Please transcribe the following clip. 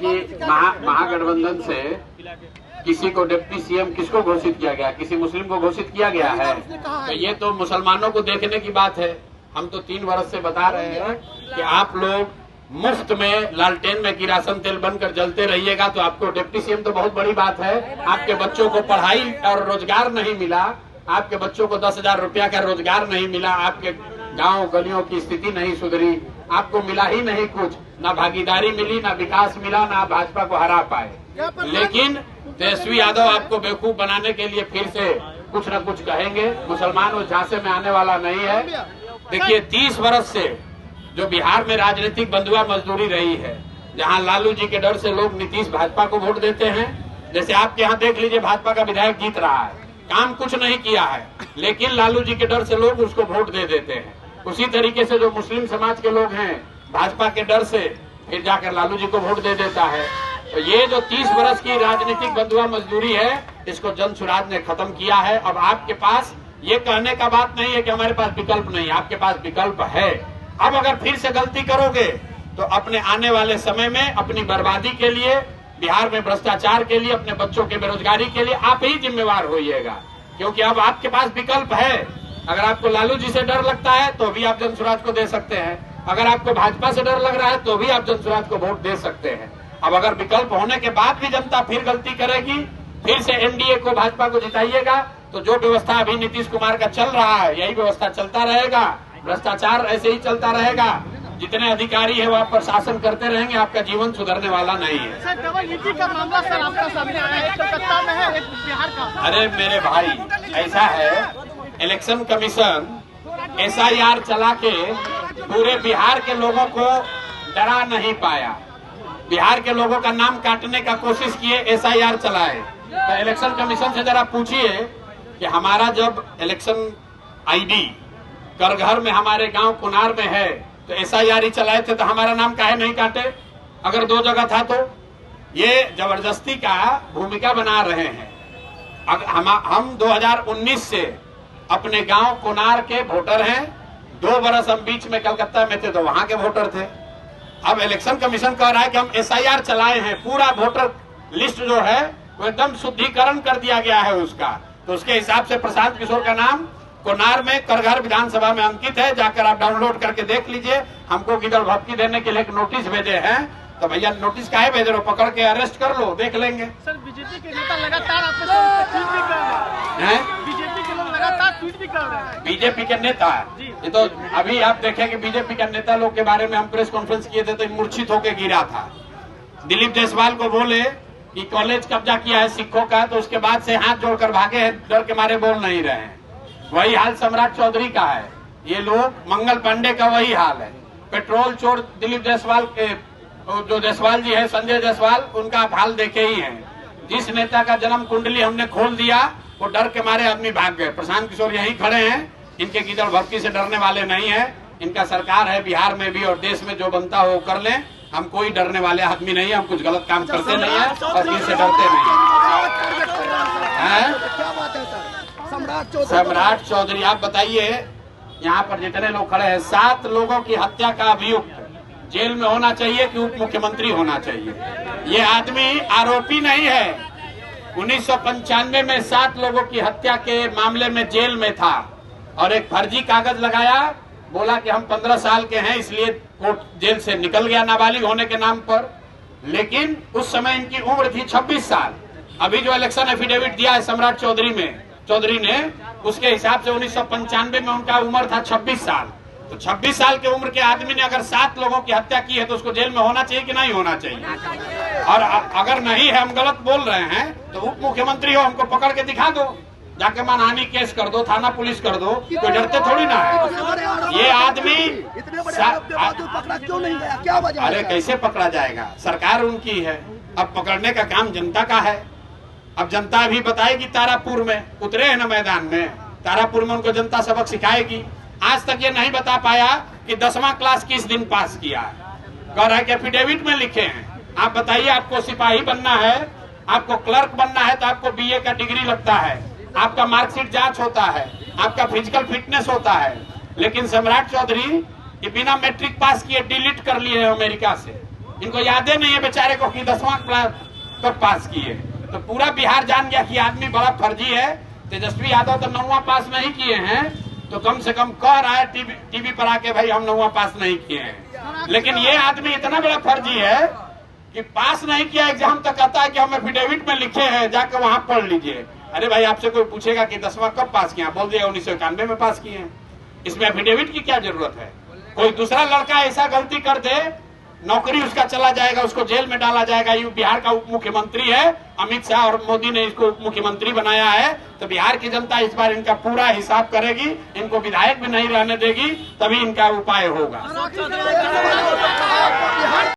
कि महागठबंधन से किसी को डिप्टी सीएम किसको घोषित किया गया, किसी मुस्लिम को घोषित किया गया है। तो ये तो मुसलमानों को देखने की बात है। हम तो 3 वर्ष से बता रहे हैं कि आप लोग मुफ्त में लालटेन में किरासन तेल बनकर जलते रहिएगा तो आपको डिप्टी सीएम तो बहुत बड़ी बात है। आपके बच्चों को पढ़ाई और रोजगार नहीं मिला, आपके बच्चों को 10,000 रुपया का रोजगार नहीं मिला, आपके गांव गलियों की स्थिति नहीं सुधरी, आपको मिला ही नहीं कुछ, ना भागीदारी मिली, ना विकास मिला, ना भाजपा को हरा पाए। लेकिन तेजस्वी यादव आपको बेवकूफ बनाने के लिए फिर से कुछ न कुछ कहेंगे। मुसलमान उस झांसे में आने वाला नहीं है। देखिए 30 वर्ष से जो बिहार में राजनीतिक बंधुआ मजदूरी रही है, जहां लालू जी के डर से लोग नीतीश भाजपा को वोट देते हैं। जैसे आपके यहाँ देख लीजिए भाजपा का विधायक जीत रहा है, काम कुछ नहीं किया है, लेकिन लालू जी के डर से लोग उसको वोट दे देते हैं। उसी तरीके से जो मुस्लिम समाज के लोग हैं भाजपा के डर से फिर जाकर लालू जी को वोट दे देता है। तो ये जो 30 वर्ष की राजनीतिक बंधुआ मजदूरी है, इसको जन सुराज ने खत्म किया है। अब आपके पास ये कहने का बात नहीं है कि हमारे पास विकल्प नहीं, आपके पास विकल्प है। अब अगर फिर से गलती करोगे तो अपने आने वाले समय में अपनी बर्बादी के लिए, बिहार में भ्रष्टाचार के लिए, अपने बच्चों के बेरोजगारी के लिए आप ही जिम्मेवार होइएगा। क्योंकि अब आपके पास विकल्प है। अगर आपको लालू जी से डर लगता है तो भी आप जन सुराज को दे सकते हैं, अगर आपको भाजपा से डर लग रहा है तो भी आप जन सुराज को वोट दे सकते हैं। अब अगर विकल्प होने के बाद भी जनता फिर गलती करेगी, फिर से एनडीए को भाजपा को जिताइएगा, तो जो व्यवस्था अभी नीतीश कुमार का चल रहा है यही व्यवस्था चलता रहेगा। भ्रष्टाचार ऐसे ही चलता रहेगा। जितने अधिकारी है वो आप पर शासन करते रहेंगे, आपका जीवन सुधरने वाला नहीं है। सर डबल नीति का मामला सर आपका सामने आया है, कलकत्ता में है, एक बिहार का। अरे मेरे भाई ऐसा है, इलेक्शन कमीशन SIR चला के पूरे बिहार के लोगों को डरा नहीं पाया। बिहार के लोगों का नाम काटने का कोशिश किए, SIR चलाए। तो इलेक्शन कमीशन से जरा पूछिए कि हमारा जब इलेक्शन ID कर घर में हमारे गांव कुनार में है तो SIR ही चलाए थे, तो हमारा नाम काहे नहीं काटे? अगर 2 जगह था तो ये जबरदस्ती का भूमिका बना रहे हैं। हम 2019 से अपने गांव कुनार के वोटर हैं। 2 बरस हम बीच में कलकत्ता में थे तो वहां के वोटर थे। अब इलेक्शन कमीशन कह रहा है कि हम SIR चलाए हैं, पूरा वोटर लिस्ट जो है वो एकदम शुद्धिकरण कर दिया गया है उसका। तो उसके हिसाब से प्रशांत किशोर का नाम कोनार में करघर विधानसभा में अंकित है। जाकर आप डाउनलोड करके देख लीजिए। हमको गिदड़ भपकी देने के लिए एक नोटिस भेजे हैं, तो भैया नोटिस काहे भेज रहे हो? पकड़ के अरेस्ट कर लो, देख लेंगे। सर बीजेपी के नेता लगातार आपके साथ ट्वीट भी कर रहे हैं, बीजेपी के लोग लगातार ट्वीट भी कर रहे हैं। बीजेपी के नेता ये तो अभी आप देखें कि बीजेपी के नेता लोग के बारे में हम प्रेस कॉन्फ्रेंस किए थे तो मूर्छित होकर गिरा था। दिलीप जायसवाल को बोले कि कॉलेज कब्जा किया है सिखों का, तो उसके बाद से हाथ जोड़कर भागे हैं, डर के मारे बोल नहीं रहे हैं। वही हाल सम्राट चौधरी का है, ये लोग, मंगल पांडे का वही हाल है। पेट्रोल चोर दिलीप जायसवाल के जो जायसवाल जी है, संजय जायसवाल, उनका आप हाल देखे ही हैं। जिस नेता का जन्म कुंडली हमने खोल दिया वो डर के मारे आदमी भाग गए। प्रशांत किशोर यहीं खड़े हैं, इनके गिदड़ भपकी से डरने वाले नहीं है। इनका सरकार है बिहार में भी और देश में, जो बनता हो कर लें। हम कोई डरने वाले आदमी नहीं है, हम कुछ गलत काम करते नहीं है और इनसे डरते नहीं है। सम्राट चौधरी, आप बताइए, यहाँ पर जितने लोग खड़े हैं, 7 लोगों की हत्या का अभियुक्त जेल में होना चाहिए कि उप मुख्यमंत्री होना चाहिए? ये आदमी आरोपी नहीं है। 1995 में 7 लोगों की हत्या के मामले में जेल में था और एक फर्जी कागज लगाया, बोला कि हम 15 साल के हैं इसलिए कोर्ट जेल से निकल गया नाबालिग होने के नाम पर। लेकिन उस समय इनकी उम्र थी 26 साल। अभी जो इलेक्शन एफिडेविट दिया है सम्राट चौधरी ने, उसके हिसाब से 1995 में उनका उम्र था 26 साल। तो 26 साल की उम्र के आदमी ने अगर 7 लोगों की हत्या की है तो उसको जेल में होना चाहिए कि नहीं होना चाहिए? और अगर नहीं है, हम गलत बोल रहे हैं, तो उप मुख्यमंत्री हो, हमको पकड़ के दिखा दो, जाके मानहानि केस कर दो, थाना पुलिस कर दो, कोई डरते थोड़ी ना है। ये आदमी पकड़ा क्यों नहीं गया, क्या वजह? अरे कैसे पकड़ा जाएगा? सरकार उनकी है, अब पकड़ने का काम जनता का है। अब जनता भी बताएगी, तारापुर में उतरे हैं ना मैदान में, तारापुर में उनको जनता सबक सिखाएगी। आज तक ये नहीं बता पाया कि 10वां क्लास किस दिन पास किया है। कह रहा है कि एफिडेविट में लिखे हैं। आप बताइए, आपको सिपाही बनना है, आपको क्लर्क बनना है तो आपको BA का डिग्री लगता है, आपका मार्कशीट जांच होता है, आपका फिजिकल फिटनेस होता है। लेकिन सम्राट चौधरी ये बिना मैट्रिक पास किए डिलीट कर लिए हैं अमेरिका से। इनको यादें नहीं है बेचारे को कि 10वां क्लास कब पास किए। तो पूरा बिहार जान गया कि आदमी बड़ा फर्जी है। तेजस्वी यादव तो 9वां पास नहीं किए हैं, तो कम से कम कह रहा है टीवी पर आके भाई हम 9वां पास नहीं किए हैं। लेकिन ये आदमी इतना बड़ा फर्जी है कि पास नहीं किया एग्जाम तक कहता है कि हम एफिडेविट में लिखे हैं, जाकर वहां पढ़ लीजिए। अरे भाई आपसे कोई पूछेगा कि 10वां कब पास किया, बोल दिया 1991 में पास किए हैं। इसमें एफिडेविट की क्या जरूरत है? कोई दूसरा लड़का ऐसा गलती कर दे, नौकरी उसका चला जाएगा, उसको जेल में डाला जाएगा। ये बिहार का उप मुख्यमंत्री है, अमित शाह और मोदी ने इसको उप मुख्यमंत्री बनाया है। तो बिहार की जनता इस बार इनका पूरा हिसाब करेगी, इनको विधायक भी नहीं रहने देगी, तभी इनका उपाय होगा।